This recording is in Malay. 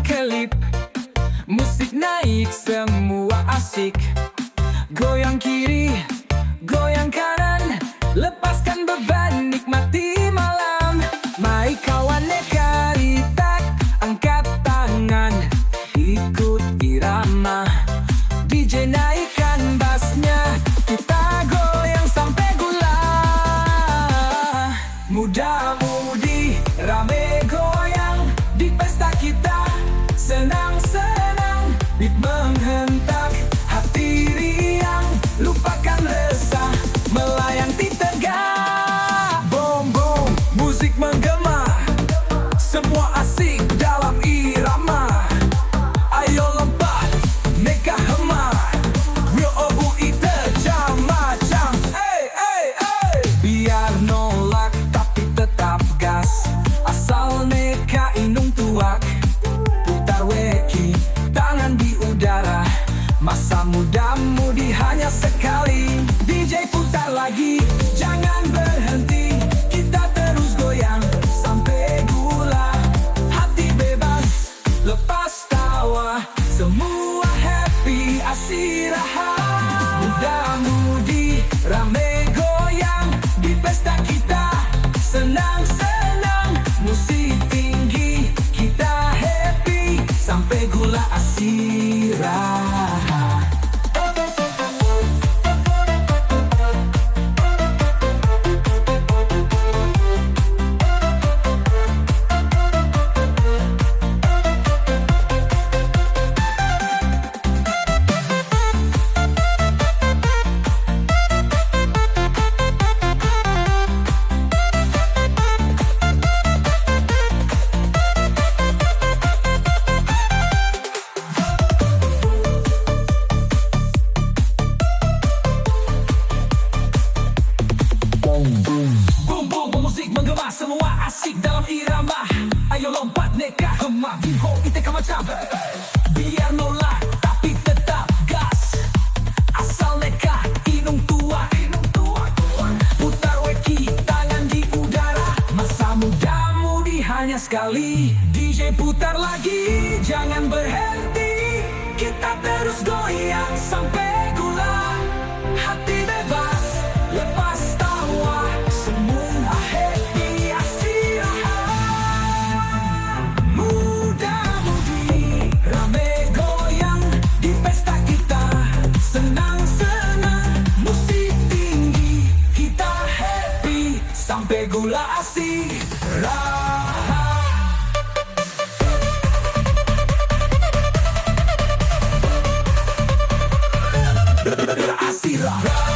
kelip, musik naik semua asik. Goyang kiri, goyang kanan, lepaskan beban, nikmati malam. Mai kawan nekaritak, angkat tangan, ikut irama. DJ naikkan bassnya, kita goyang sampai gula. Muda-mudi rame goyang di pesta kita, senang-senang beat menghentak, hati riang, lupakan resah, melayang di tegak. Boom boom, musik menggema, semua asik dalam irama. Ayo lompat, neka hema, Rio Obui terjam macam. Biar nolak tapi tetap gas, asal neka inung tuak. Putar weki, tangan di udara, masa muda-mudi hanya sekali. DJ putar lagi, jangan berhenti, kita terus goyang sampai gula. Hati bebas, lepas tawa, semua happy, istirahat. Muda-mudi rame goyang di pesta kita, senang-senang, musik tinggi, kita happy sampai gula istirahat. Boom boom, musik menggema, semua asik dalam irama. Ayo lompat, neka hema, Vinho iteka macam. Biar nolak tapi tetap gas, asal neka inung tua. Putar weki, tangan di udara, masa muda-mudi hanya sekali. DJ putar lagi, jangan berhenti, kita terus goyang sampai gula. Hati bebas, lepas tawa, semua happy, istirahat. Muda-mudi rame goyang di pesta kita, senang-senang, musik tinggi, kita happy sampai gula istirahat. Istirahat.